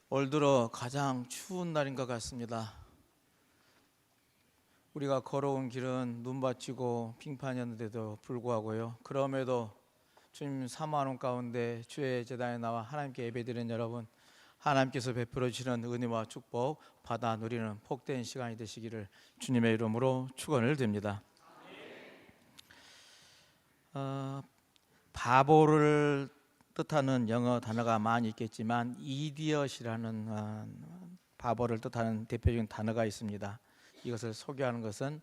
올 들어 가장 추운 날인 것 같습니다. 우리가 걸어온 길은 눈밭이고 빙판이었는데도 불구하고요. 그럼에도 주님 사모하는 가운데 주의 제단에 나와 하나님께 예배드리는 여러분, 하나님께서 베풀어 주시는 은혜와 축복 받아 누리는 복된 시간이 되시기를 주님의 이름으로 축원을 드립니다. 바보를 뜻하는 영어 단어가 많이 있겠지만 이디엇이라는 바보를 뜻하는 대표적인 단어가 있습니다. 이것을 소개하는 것은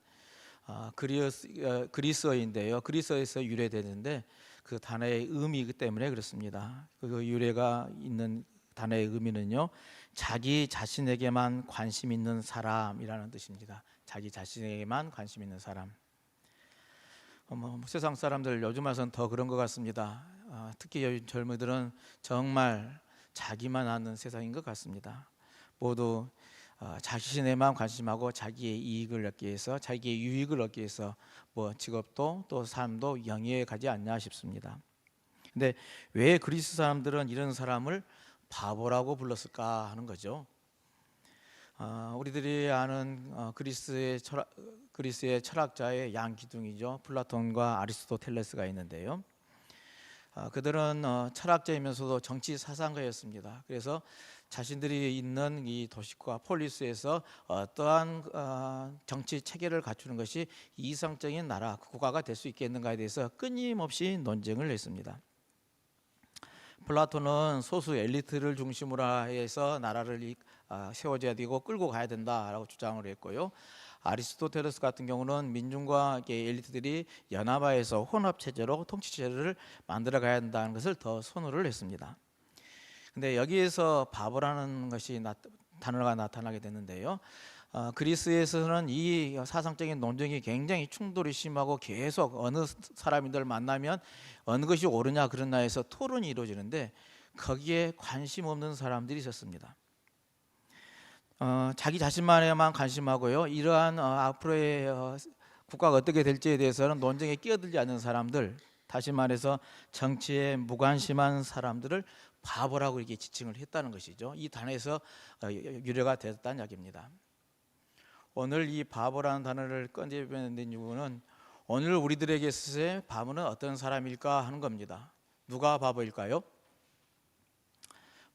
그리스어인데요. 그리스어에서 유래되는데 그 단어의 의미이기 때문에 그렇습니다. 그 유래가 있는 단어의 의미는요, 자기 자신에게만 관심 있는 사람이라는 뜻입니다. 자기 자신에게만 관심 있는 사람. 세상 사람들 요즘 와서는 더 그런 것 같습니다. 특히 요즘 젊은이들은 정말 자기만 아는 세상인 것 같습니다. 모두 자신에만 관심하고 자기의 이익을 얻기 위해서, 자기의 유익을 얻기 위해서 직업도 또 삶도 영위해 가지 않냐 싶습니다. 근데 왜 그리스 사람들은 이런 사람을 바보라고 불렀을까 하는 거죠. 우리들이 아는 그리스의 철학자의 양기둥이죠. 플라톤과 아리스토텔레스가 있는데요. 그들은 철학자이면서도 정치 사상가였습니다. 그래서 자신들이 있는 이 도시과 폴리스에서 어떠한 정치 체계를 갖추는 것이 이상적인 나라, 국가가 될 수 있겠는가에 대해서 끊임없이 논쟁을 했습니다. 플라톤은 소수 엘리트를 중심으로 해서 나라를 세워져야 되고 끌고 가야 된다라고 주장을 했고요. 아리스토텔레스 같은 경우는 민중과 엘리트들이 연합하여서 혼합 체제로 통치 체제를 만들어 가야 된다는 것을 더 선호를 했습니다. 근데 여기에서 바보라는 것이 단어가 나타나게 됐는데요. 그리스에서는 이 사상적인 논쟁이 굉장히 충돌이 심하고 계속 어느 사람들 만나면 어느 것이 옳으냐 그러냐 해서 토론이 이루어지는데 거기에 관심 없는 사람들이 있었습니다. 자기 자신만에만 관심하고요. 이러한 앞으로의 국가가 어떻게 될지에 대해서는 논쟁에 끼어들지 않는 사람들, 다시 말해서 정치에 무관심한 사람들을 바보라고 이렇게 지칭을 했다는 것이죠. 이 단어에서 유래가 됐다는 이야기입니다. 오늘 이 바보라는 단어를 꺼내는 이유는 오늘 우리들에게 있어서의 바보는 어떤 사람일까 하는 겁니다. 누가 바보일까요?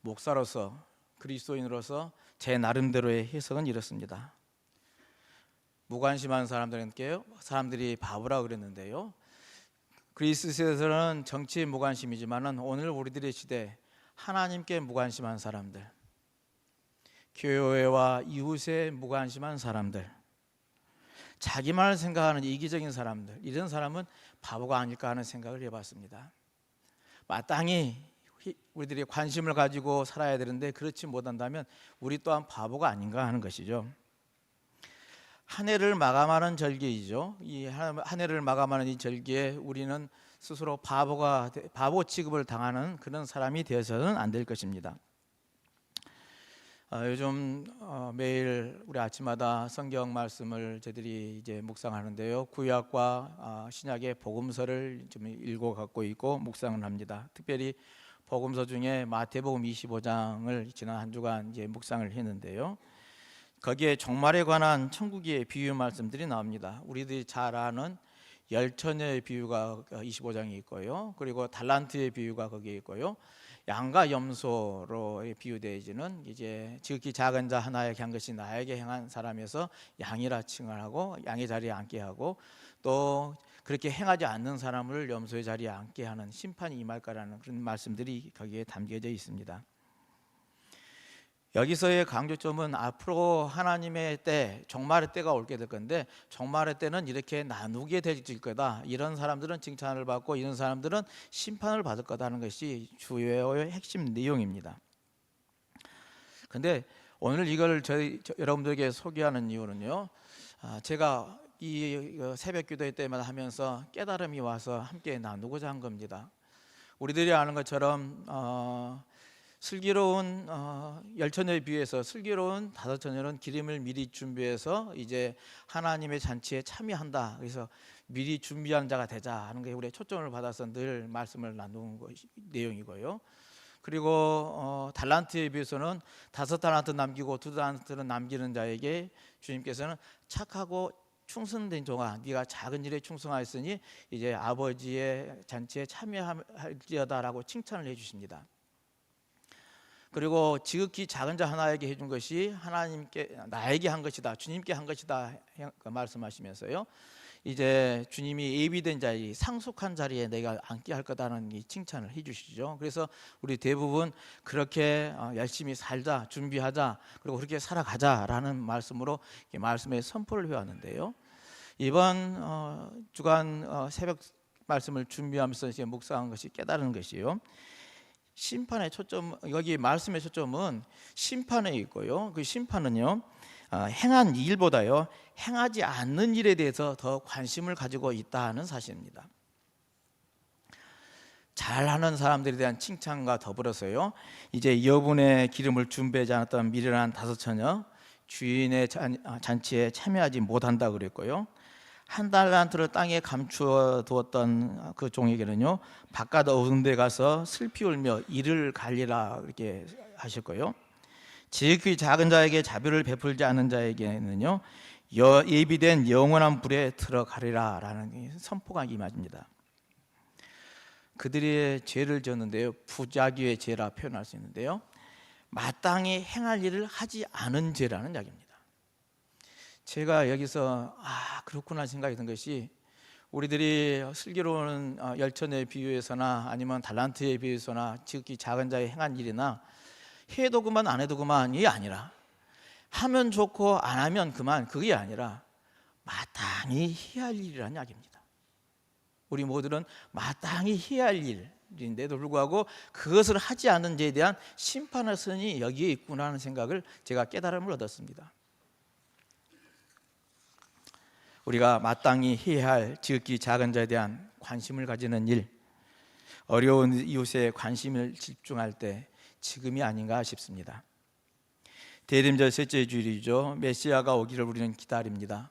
목사로서, 그리스도인으로서 제 나름대로의 해석은 이렇습니다. 무관심한 사람들이 바보라고 그랬는데요. 그리스에서는 정치에 무관심이지만 오늘 우리들의 시대 하나님께 무관심한 사람들, 교회와 이웃에 무관심한 사람들, 자기만을 생각하는 이기적인 사람들, 이런 사람은 바보가 아닐까 하는 생각을 해봤습니다. 마땅히 우리들이 관심을 가지고 살아야 되는데 그렇지 못한다면 우리 또한 바보가 아닌가 하는 것이죠. 한 해를 마감하는 절기이죠. 이 한 해를 마감하는 이 절기에 우리는 스스로 바보 취급을 당하는 그런 사람이 되어서는 안 될 것입니다. 요즘 매일 우리 아침마다 성경 말씀을 저희들이 이제 묵상하는데요. 구약과 신약의 복음서를 좀 읽어 갖고 있고 묵상을 합니다. 특별히 복음서 중에 마태복음 25장을 지난 한 주간 이제 묵상을 했는데요. 거기에 종말에 관한 천국의 비유 말씀들이 나옵니다. 우리들이 잘 아는 열처녀의 비유가 25장에 있고요. 그리고 달란트의 비유가 거기에 있고요. 양과 염소로 비유되어지는 이제 지극히 작은 자 하나에게 한 것이 나에게 행한 사람에서 양이라 칭을 하고 양의 자리에 앉게 하고 또 그렇게 행하지 않는 사람을 염소의 자리에 앉게 하는 심판이 임할 거라는 그런 말씀들이 거기에 담겨져 있습니다. 여기서의 강조점은 앞으로 하나님의 때, 종말의 때가 올게 될 건데 종말의 때는 이렇게 나누게 될 거다. 이런 사람들은 칭찬을 받고 이런 사람들은 심판을 받을 거다는 것이 주요의 핵심 내용입니다. 근데 오늘 이걸 여러분들에게 소개하는 이유는요. 제가 이 새벽 기도회 때마다 하면서 깨달음이 와서 함께 나누고자 한 겁니다. 우리들이 아는 것처럼 슬기로운 열처녀에 비해서 슬기로운 다섯처녀는 기름을 미리 준비해서 이제 하나님의 잔치에 참여한다. 그래서 미리 준비한 자가 되자 하는 게 우리의 초점을 받아서 늘 말씀을 나누는 내용이고요. 그리고 달란트에 비해서는 5달란트 남기고 2달란트는 남기는 자에게 주님께서는 착하고 충성된 종아, 네가 작은 일에 충성하였으니 이제 아버지의 잔치에 참여할지어다라고 칭찬을 해주십니다. 그리고 지극히 작은 자 하나에게 해준 것이 하나님께, 나에게 한 것이다, 주님께 한 것이다 말씀하시면서요, 이제 주님이 예비된 자리, 상속한 자리에 내가 앉게 할 거다는 이 칭찬을 해주시죠. 그래서 우리 대부분 그렇게 열심히 살자, 준비하자, 그리고 그렇게 살아가자라는 말씀으로 말씀의 선포를 해왔는데요. 이번 주간 새벽 말씀을 준비하면서 이제 묵상한 것이 깨달은 것이요, 심판의 초점, 여기 말씀의 초점은 심판에 있고요, 그 심판은요 행한 일보다요 행하지 않는 일에 대해서 더 관심을 가지고 있다는 사실입니다. 잘하는 사람들에 대한 칭찬과 더불어서요, 이제 여분의 기름을 준비하지 않았던 미련한 5처녀, 주인의 잔치에 참여하지 못한다 그랬고요, 1달란트를 땅에 감추어 두었던 그 종에게는요 바깥 어두운 데 가서 슬피 울며 이를 갈리라 이렇게 하셨고요, 지극히 작은 자에게 자비를 베풀지 않는 자에게는요 예비된 영원한 불에 들어가리라 라는 선포가 임합니다. 그들의 죄를 지었는데요, 부자기의 죄라 표현할 수 있는데요, 마땅히 행할 일을 하지 않은 죄라는 이야기입니다. 제가 여기서 그렇구나 생각이 든 것이, 우리들이 슬기로운 열천에 비유해서나 아니면 달란트에 비유해서나 지극히 작은 자의 행한 일이나 해도 그만 안 해도 그만이 아니라, 하면 좋고 안 하면 그만, 그게 아니라 마땅히 해야 할 일이라는 이야기입니다. 우리 모두는 마땅히 해야 할 일인데도 불구하고 그것을 하지 않는 데에 대한 심판의 선이 여기에 있구나 하는 생각을 제가 깨달음을 얻었습니다. 우리가 마땅히 해야 할 지극히 작은 자에 대한 관심을 가지는 일, 어려운 이웃에 관심을 집중할 때 지금이 아닌가 싶습니다. 대림절 셋째 주일이죠. 메시아가 오기를 우리는 기다립니다.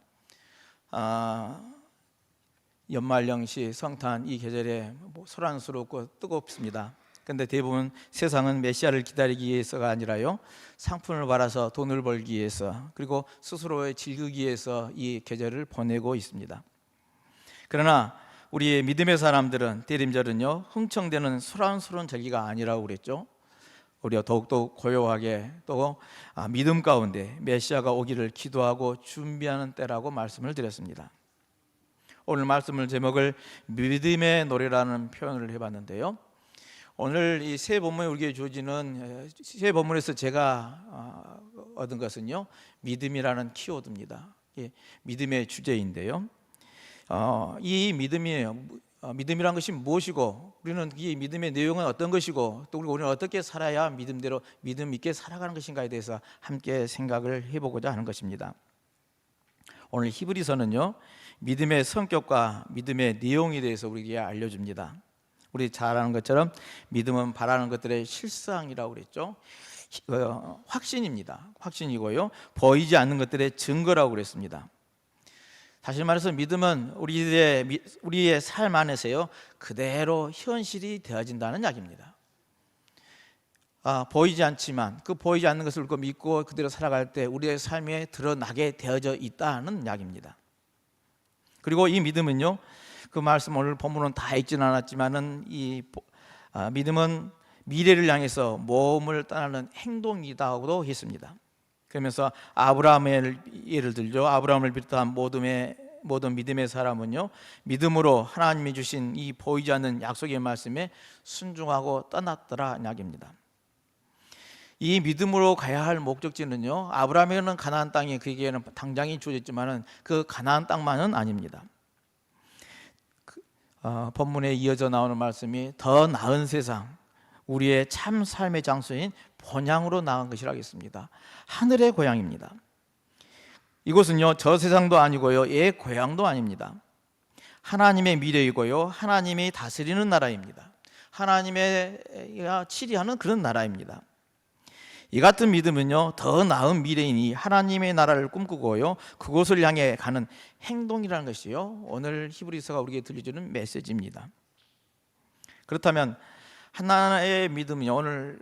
연말연시 성탄 이 계절에 소란스럽고 뜨겁습니다. 그런데 대부분 세상은 메시아를 기다리기 위해서가 아니라요, 상품을 받아서 돈을 벌기 위해서, 그리고 스스로의 즐기기 위해서 이 계절을 보내고 있습니다. 그러나 우리의 믿음의 사람들은 대림절은요 흥청대는 소란스러운 절기가 아니라고 그랬죠. 우리가 더욱더 고요하게 또 믿음 가운데 메시아가 오기를 기도하고 준비하는 때라고 말씀을 드렸습니다. 오늘 말씀을 제목을 믿음의 노래라는 표현을 해봤는데요, 오늘 이 새 본문에 우리에게 주어지는 새 본문에서 제가 얻은 것은요 믿음이라는 키워드입니다. 믿음의 주제인데요, 이 믿음이란 것이 무엇이고, 우리는 이 믿음의 내용은 어떤 것이고, 또 우리는 어떻게 살아야 믿음대로 믿음 있게 살아가는 것인가에 대해서 함께 생각을 해보고자 하는 것입니다. 오늘 히브리서는요 믿음의 성격과 믿음의 내용에 대해서 우리에게 알려줍니다. 우리 잘 아는 것처럼 믿음은 바라는 것들의 실상이라고 그랬죠. 확신입니다. 확신이고요, 보이지 않는 것들의 증거라고 그랬습니다. 다시 말해서 믿음은 우리의 삶 안에서요 그대로 현실이 되어진다는 이야기입니다. 보이지 않지만 그 보이지 않는 것을 믿고 그대로 살아갈 때 우리의 삶에 드러나게 되어져 있다는 이야기입니다. 그리고 이 믿음은요, 그 말씀 오늘 본문은 다 읽지는 않았지만은 이 믿음은 미래를 향해서 모험을 떠나는 행동이다고도 했습니다. 그러면서 아브라함의 예를 들죠. 아브라함을 비롯한 모든 믿음의 사람은요 믿음으로 하나님이 주신 이 보이지 않는 약속의 말씀에 순종하고 떠났더라 이야기입니다. 이 믿음으로 가야 할 목적지는요, 아브라함에게는 가나안 땅이 그에게는 당장이 주어졌지만은 그 가나안 땅만은 아닙니다. 본문에 이어져 나오는 말씀이 더 나은 세상, 우리의 참 삶의 장소인 본향으로 나간 것이라 하겠습니다. 하늘의 고향입니다. 이곳은요 저 세상도 아니고요 옛 고향도 아닙니다. 하나님의 미래이고요 하나님이 다스리는 나라입니다. 하나님의 치리하는 그런 나라입니다. 이 같은 믿음은요 더 나은 미래이니 하나님의 나라를 꿈꾸고요 그곳을 향해 가는 행동이라는 것이요 오늘 히브리서가 우리에게 들려주는 메시지입니다. 그렇다면 한나의 믿음이 오늘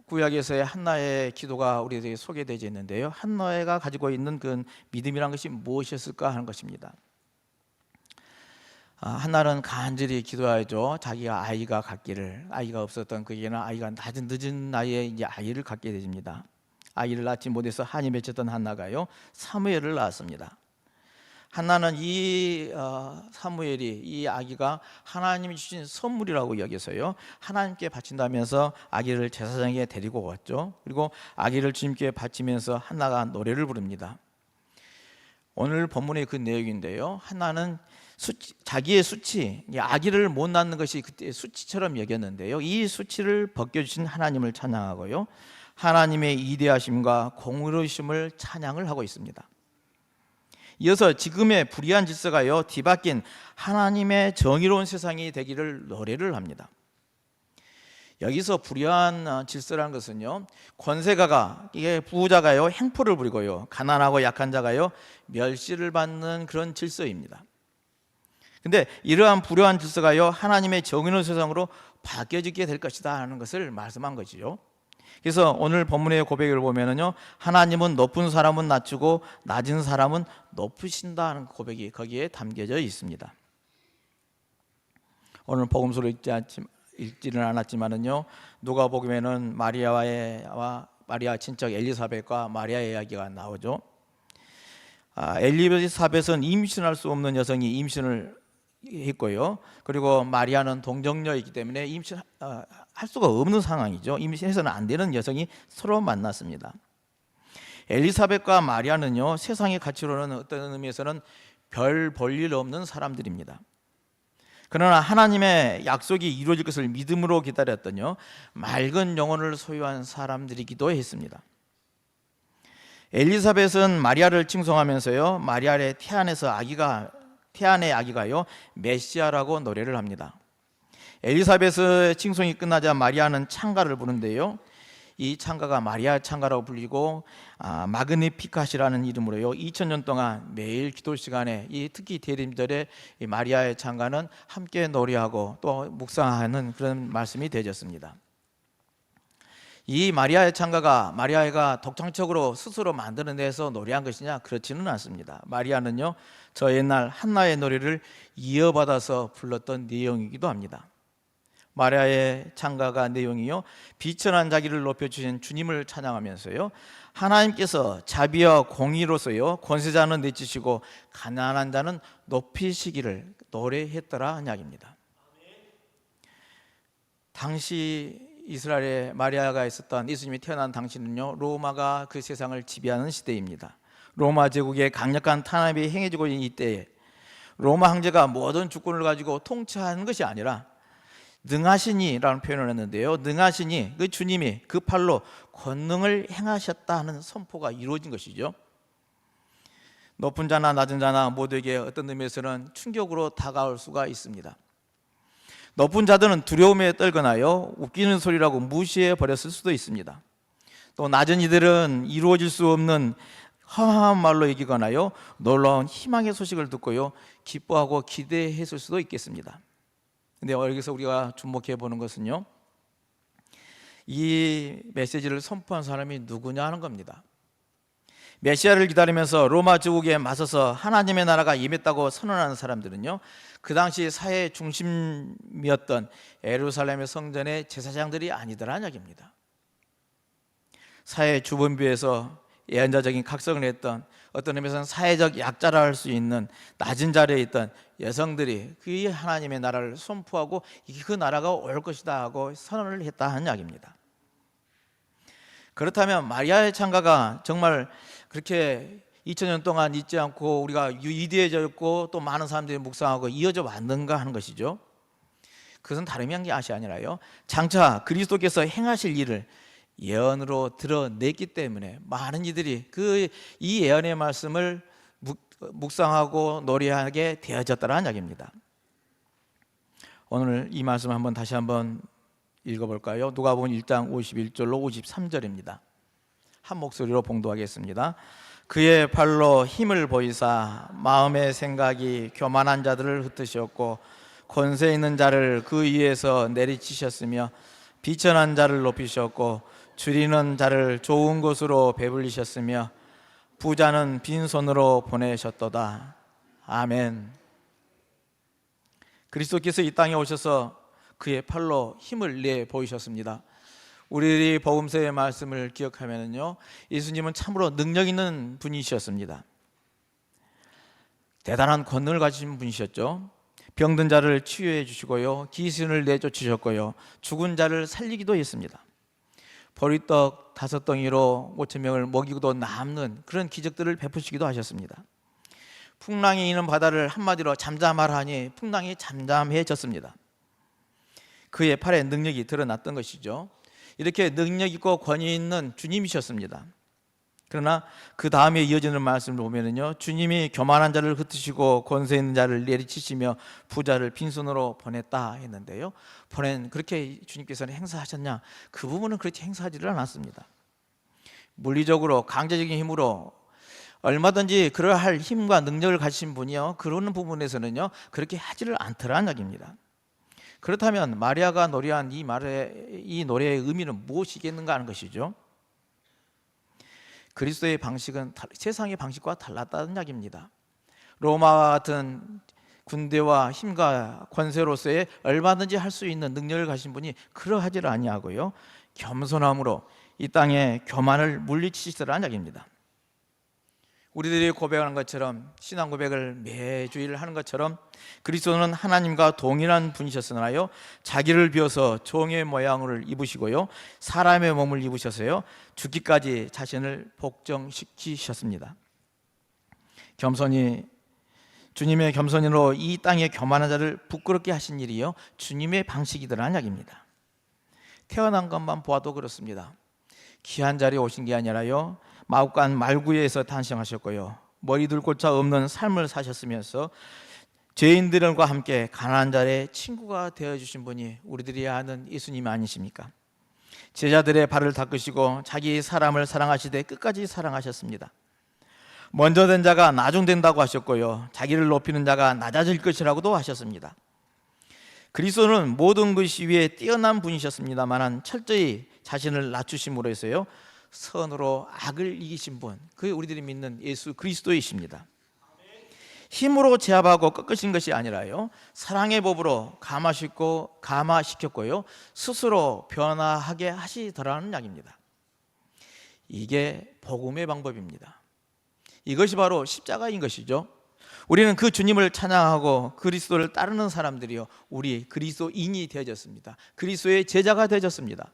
구약에서의 한나의 기도가 우리에게 소개되어 있는데요. 한나가 가지고 있는 그 믿음이란 것이 무엇이었을까 하는 것입니다. 한나는 간절히 기도하죠. 자기가 아이가 갖기를, 아이가 없었던 그에게는 아이가 늦은 나이에 이제 아이를 갖게 됩니다. 아이를 낳지 못해서 한이 맺혔던 한나가요, 사무엘을 낳았습니다. 한나는 이 사무엘이, 이 아기가 하나님이 주신 선물이라고 여겨서요, 하나님께 바친다면서 아기를 제사장에게 데리고 왔죠. 그리고 아기를 주님께 바치면서 한나가 노래를 부릅니다. 오늘 본문의 그 내용인데요, 한나는 자기의 수치, 아기를 못 낳는 것이 그때 수치처럼 여겼는데요, 이 수치를 벗겨주신 하나님을 찬양하고요, 하나님의 이대하심과 공의로우심을 찬양을 하고 있습니다. 이어서 지금의 불의한 질서가요, 뒤바뀐 하나님의 정의로운 세상이 되기를 노래를 합니다. 여기서 불의한 질서라는 것은요, 권세가가, 이게 부자가요 행포를 부리고요, 가난하고 약한 자가요 멸시를 받는 그런 질서입니다. 근데 이러한 불의한 질서가요, 하나님의 정의로운 세상으로 바뀌어지게 될 것이다 하는 것을 말씀한 것이죠. 그래서 오늘 본문의 고백을 보면은요, 하나님은 높은 사람은 낮추고 낮은 사람은 높으신다 하는 고백이 거기에 담겨져 있습니다. 오늘 복음서를 읽지는 않았지만은요, 누가복음에는 마리아 친척 엘리사벳과 마리아의 이야기가 나오죠. 엘리사벳은 임신할 수 없는 여성이 임신을 했고요, 그리고 마리아는 동정녀이기 때문에 임신할 수가 없는 상황이죠. 임신해서는 안 되는 여성이 서로 만났습니다. 엘리사벳과 마리아는요, 세상의 가치로는 어떤 의미에서는 별 볼일 없는 사람들입니다. 그러나 하나님의 약속이 이루어질 것을 믿음으로 기다렸더니요, 맑은 영혼을 소유한 사람들이기도 했습니다. 엘리사벳은 마리아를 칭송하면서요, 마리아의 태안의 아기가요 메시아라고 노래를 합니다. 엘리사벳의 칭송이 끝나자 마리아는 찬가를 부르는데요, 이 찬가가 마리아 찬가라고 불리고 마그니피카시라는 이름으로요 2000년 동안 매일 기도 시간에, 특히 대림절에 이 마리아의 찬가는 함께 노래하고 또 묵상하는 그런 말씀이 되어졌습니다. 이 마리아의 찬가가 마리아가 독창적으로 스스로 만들어내서 노래한 것이냐? 그렇지는 않습니다. 마리아는요, 저 옛날 한나의 노래를 이어받아서 불렀던 내용이기도 합니다. 마리아의 찬가가 내용이요, 비천한 자기를 높여주신 주님을 찬양하면서요, 하나님께서 자비와 공의로서요 권세자는 내치시고 가난한 자는 높이시기를 노래했더라 이야기입니다. 당시 이스라엘에 마리아가 있었던, 예수님이 태어난 당시는요, 로마가 그 세상을 지배하는 시대입니다. 로마 제국의 강력한 탄압이 행해지고 있는 이때에 로마 황제가 모든 주권을 가지고 통치하는 것이 아니라 능하시니라는 표현을 했는데요, 능하시니, 그 주님이 그 팔로 권능을 행하셨다 하는 선포가 이루어진 것이죠. 높은 자나 낮은 자나 모두에게 어떤 의미에서는 충격으로 다가올 수가 있습니다. 높은 자들은 두려움에 떨거나요, 웃기는 소리라고 무시해 버렸을 수도 있습니다. 또 낮은 이들은 이루어질 수 없는 허황한 말로 여기거나요, 놀라운 희망의 소식을 듣고요 기뻐하고 기대했을 수도 있겠습니다. 근데 여기서 우리가 주목해 보는 것은요, 이 메시지를 선포한 사람이 누구냐 하는 겁니다. 메시아를 기다리면서 로마 제국에 맞서서 하나님의 나라가 임했다고 선언하는 사람들은요, 그 당시 사회의 중심이었던 예루살렘의 성전의 제사장들이 아니더라는 이야기입니다. 사회 주변부에서 예언자적인 각성을 했던, 어떤 의미에서는 사회적 약자라 할 수 있는 낮은 자리에 있던 여성들이 그 하나님의 나라를 선포하고 그 나라가 올 것이다 하고 선언을 했다 하는 이야기입니다. 그렇다면 마리아의 찬가가 정말 그렇게 2000년 동안 잊지 않고 우리가 위대해져 있고 또 많은 사람들이 묵상하고 이어져 왔는가 하는 것이죠. 그것은 다름이 아니라요, 장차 그리스도께서 행하실 일을 예언으로 드러냈기 때문에 많은 이들이 이 예언의 말씀을 묵상하고 노래하게 되어졌다는 이야기입니다. 오늘 이 말씀 다시 한번 읽어볼까요? 누가복음 1장 51절로 53절입니다. 한 목소리로 봉독하겠습니다. 그의 팔로 힘을 보이사 마음의 생각이 교만한 자들을 흩으셨고 권세 있는 자를 그 위에서 내리치셨으며 비천한 자를 높이셨고 줄이는 자를 좋은 곳으로 배불리셨으며 부자는 빈손으로 보내셨도다. 아멘. 그리스도께서 이 땅에 오셔서 그의 팔로 힘을 내 보이셨습니다. 우리들이 복음서의 말씀을 기억하면요, 예수님은 참으로 능력 있는 분이셨습니다. 대단한 권능을 가지신 분이셨죠. 병든 자를 치유해 주시고요, 귀신을 내쫓으셨고요, 죽은 자를 살리기도 했습니다. 보리떡 5덩이로 5천 명을 먹이고도 남는 그런 기적들을 베푸시기도 하셨습니다. 풍랑이 있는 바다를 한마디로 잠잠하라 하니 풍랑이 잠잠해졌습니다. 그의 팔에 능력이 드러났던 것이죠. 이렇게 능력 있고 권위 있는 주님이셨습니다. 그러나 그 다음에 이어지는 말씀을 보면요, 주님이 교만한 자를 흩으시고 권세 있는 자를 내리치시며 부자를 빈손으로 보냈다 했는데요, 그렇게 주님께서는 행사하셨냐? 그 부분은 그렇게 행사하지를 않았습니다. 물리적으로 강제적인 힘으로 얼마든지 그러할 힘과 능력을 가지신 분이요, 그러는 부분에서는요 그렇게 하지를 않더라는 이야기입니다. 그렇다면 마리아가 노래한 이 노래의 의미는 무엇이겠는가 하는 것이죠. 그리스도의 방식은 세상의 방식과 달랐다는 이야기입니다. 로마와 같은 군대와 힘과 권세로서의 얼마든지 할 수 있는 능력을 가진 분이 그러하지를 아니하고요, 겸손함으로 이 땅에 교만을 물리치시더라는 이야기입니다. 우리들이 고백하는 것처럼, 신앙 고백을 매주일 하는 것처럼 그리스도는 하나님과 동일한 분이셨으나요, 자기를 비워서 종의 모양을 입으시고요, 사람의 몸을 입으셔서요, 죽기까지 자신을 복종시키셨습니다. 주님의 겸손으로 이 땅의 교만한 자를 부끄럽게 하신 일이요, 주님의 방식이더라는 이야기입니다. 태어난 것만 보아도 그렇습니다. 귀한 자리에 오신 게 아니라요, 마국간 말구에서 탄생하셨고요, 머리둘 곳자 없는 삶을 사셨으면서 죄인들과 함께 가난한 자의 친구가 되어주신 분이 우리들이 아는 예수님 아니십니까? 제자들의 발을 닦으시고 자기 사람을 사랑하시되 끝까지 사랑하셨습니다. 먼저 된 자가 나중된다고 하셨고요, 자기를 높이는 자가 낮아질 것이라고도 하셨습니다. 그리스도는 모든 것이 위에 뛰어난 분이셨습니다만 철저히 자신을 낮추심으로 해서요, 선으로 악을 이기신 분, 그게 우리들이 믿는 예수 그리스도이십니다. 힘으로 제압하고 꺾으신 것이 아니라요, 사랑의 법으로 감화시켰고요, 스스로 변화하게 하시더라는 이야기입니다. 이게 복음의 방법입니다. 이것이 바로 십자가인 것이죠. 우리는 그 주님을 찬양하고 그리스도를 따르는 사람들이요, 우리 그리스도인이 되어졌습니다. 그리스도의 제자가 되어졌습니다.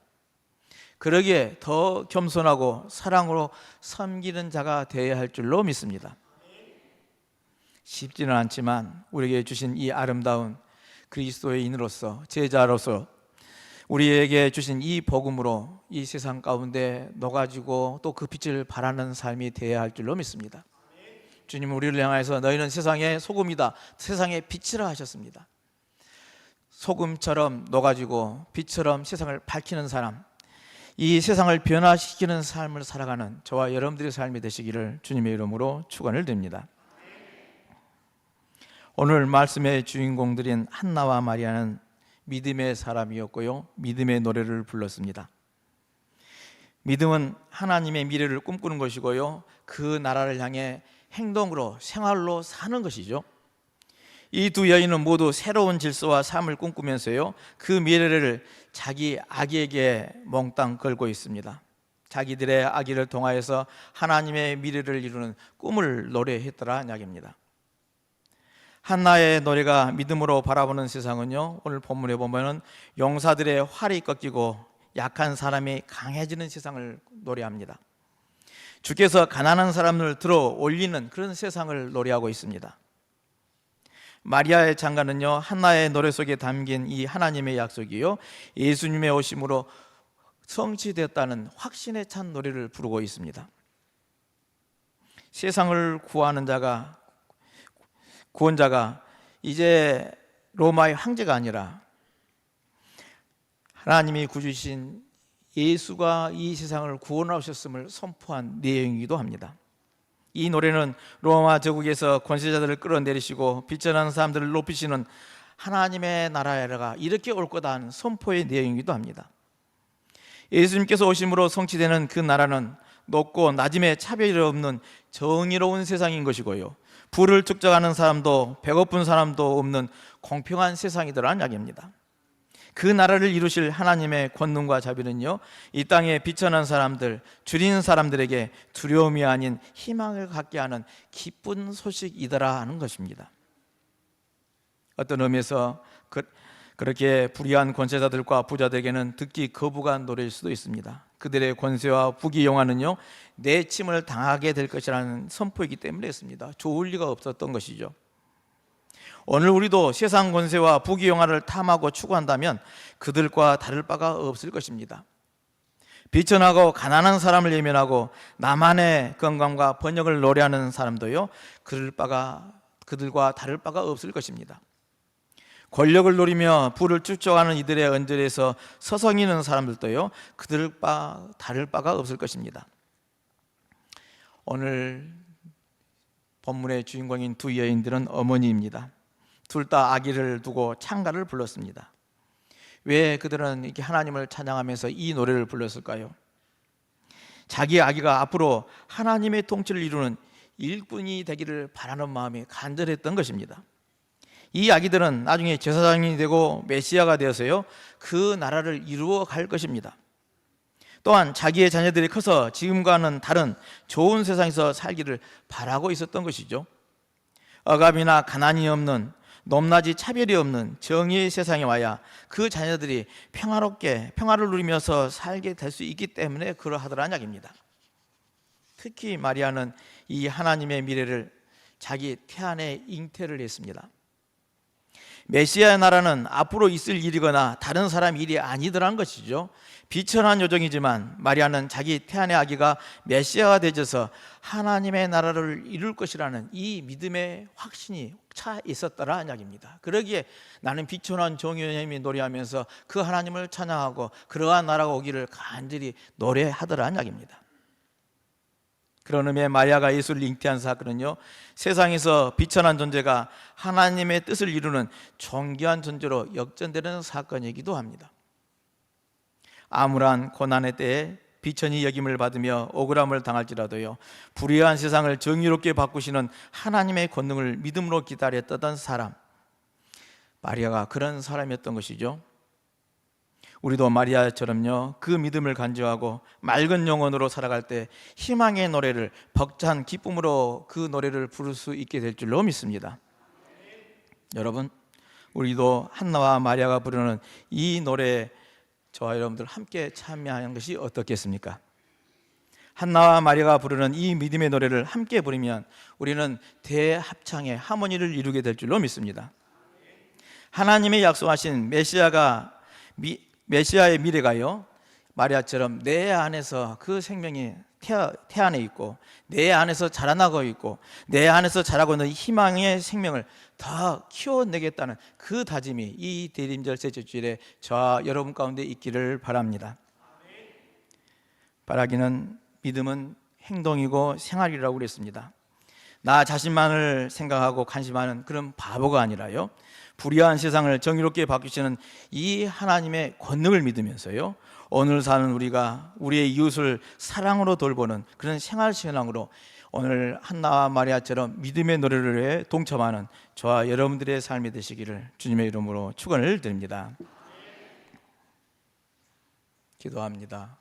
그러기에 더 겸손하고 사랑으로 섬기는 자가 되어야 할 줄로 믿습니다. 쉽지는 않지만 우리에게 주신 이 아름다운 그리스도인으로서, 제자로서 우리에게 주신 이 복음으로 이 세상 가운데 녹아지고 또 그 빛을 발하는 삶이 되어야 할 줄로 믿습니다. 주님은 우리를 향해서 너희는 세상의 소금이다, 세상의 빛이라 하셨습니다. 소금처럼 녹아지고 빛처럼 세상을 밝히는 사람, 이 세상을 변화시키는 삶을 살아가는 저와 여러분들의 삶이 되시기를 주님의 이름으로 축원을 드립니다. 오늘 말씀의 주인공들인 한나와 마리아는 믿음의 사람이었고요, 믿음의 노래를 불렀습니다. 믿음은 하나님의 미래를 꿈꾸는 것이고요, 그 나라를 향해 행동으로, 생활로 사는 것이죠. 이 두 여인은 모두 새로운 질서와 삶을 꿈꾸면서요, 그 미래를 자기 아기에게 몽땅 걸고 있습니다. 자기들의 아기를 통하여서 하나님의 미래를 이루는 꿈을 노래했더라 이야기입니다. 한나의 노래가 믿음으로 바라보는 세상은요, 오늘 본문에 보면은 용사들의 활이 꺾이고 약한 사람이 강해지는 세상을 노래합니다. 주께서 가난한 사람을 들어 올리는 그런 세상을 노래하고 있습니다. 마리아의 장가는요, 한나의 노래 속에 담긴 이 하나님의 약속이요, 예수님의 오심으로 성취되었다는 확신에 찬 노래를 부르고 있습니다. 세상을 구하는 구원자가 이제 로마의 황제가 아니라 하나님이 구주신 예수가 이 세상을 구원하셨음을 선포한 내용이기도 합니다. 이 노래는 로마 제국에서 권세자들을 끌어내리시고 비천한 사람들을 높이시는 하나님의 나라가 이렇게 올 거다 하는 선포의 내용이기도 합니다. 예수님께서 오심으로 성취되는 그 나라는 높고 낮음의 차별이 없는 정의로운 세상인 것이고요, 부를 축적하는 사람도 배고픈 사람도 없는 공평한 세상이더라는 이야기입니다. 그 나라를 이루실 하나님의 권능과 자비는요, 이 땅에 비천한 사람들, 줄인 사람들에게 두려움이 아닌 희망을 갖게 하는 기쁜 소식이더라 하는 것입니다. 어떤 의미에서 그렇게 불의한 권세자들과 부자들에게는 듣기 거부가 노래일 수도 있습니다. 그들의 권세와 부귀영화는요, 내침을 당하게 될 것이라는 선포이기 때문에 했습니다. 좋을 리가 없었던 것이죠. 오늘 우리도 세상 권세와 부귀영화를 탐하고 추구한다면 그들과 다를 바가 없을 것입니다. 비천하고 가난한 사람을 예면하고 나만의 건강과 번영을 노래하는 사람도요, 그들과 다를 바가 없을 것입니다. 권력을 노리며 부를 축적하는 이들의 언저리에서 서성이는 사람들도요, 그들과 다를 바가 없을 것입니다. 오늘 본문의 주인공인 두 여인들은 어머니입니다. 둘 다 아기를 두고 찬가를 불렀습니다. 왜 그들은 이렇게 하나님을 찬양하면서 이 노래를 불렀을까요? 자기 아기가 앞으로 하나님의 통치를 이루는 일꾼이 되기를 바라는 마음이 간절했던 것입니다. 이 아기들은 나중에 제사장이 되고 메시아가 되어서요, 그 나라를 이루어 갈 것입니다. 또한 자기의 자녀들이 커서 지금과는 다른 좋은 세상에서 살기를 바라고 있었던 것이죠. 억압이나 가난이 없는, 높낮이 차별이 없는 정의의 세상에 와야 그 자녀들이 평화롭게 평화를 누리면서 살게 될 수 있기 때문에 그러하더라는 이야기입니다. 특히 마리아는 이 하나님의 미래를 자기 태안에 잉태를 했습니다. 메시아의 나라는 앞으로 있을 일이거나 다른 사람 일이 아니더라는 것이죠. 비천한 요정이지만 마리아는 자기 태안의 아기가 메시아가 되어서 하나님의 나라를 이룰 것이라는 이 믿음의 확신이 차 있었더라는 이야기입니다. 그러기에 나는 비천한 종이님이 노래하면서 그 하나님을 찬양하고 그러한 나라가 오기를 간절히 노래하더라는 이야기입니다. 그런 의미에 마리아가 예수를 잉태한 사건은요, 세상에서 비천한 존재가 하나님의 뜻을 이루는 존귀한 존재로 역전되는 사건이기도 합니다. 암울한 고난의 때에 비천히 여김을 받으며 억울함을 당할지라도요, 불의한 세상을 정의롭게 바꾸시는 하나님의 권능을 믿음으로 기다렸던 사람, 마리아가 그런 사람이었던 것이죠. 우리도 마리아처럼요, 그 믿음을 간주하고 맑은 영혼으로 살아갈 때 희망의 노래를 벅찬 기쁨으로 그 노래를 부를 수 있게 될 줄로 믿습니다. 여러분, 우리도 한나와 마리아가 부르는 이 노래에 저와 여러분들 함께 참여하는 것이 어떻겠습니까? 한나와 마리아가 부르는 이 믿음의 노래를 함께 부르면 우리는 대합창의 하모니를 이루게 될 줄로 믿습니다. 하나님의 약속하신 메시아의 미래가요, 마리아처럼 내 안에서 그 생명이 태안에 있고 내 안에서 자라나고 있고 내 안에서 자라고 있는 희망의 생명을 더 키워내겠다는 그 다짐이 이 대림절 셋째 주일에 저와 여러분 가운데 있기를 바랍니다. 바라기는, 믿음은 행동이고 생활이라고 그랬습니다. 나 자신만을 생각하고 관심하는 그런 바보가 아니라요, 불의한 세상을 정의롭게 바꾸시는 이 하나님의 권능을 믿으면서요, 오늘 사는 우리가 우리의 이웃을 사랑으로 돌보는 그런 생활신앙으로 오늘 한나와 마리아처럼 믿음의 노래를 동참하는 저와 여러분들의 삶이 되시기를 주님의 이름으로 축원을 드립니다. 기도합니다.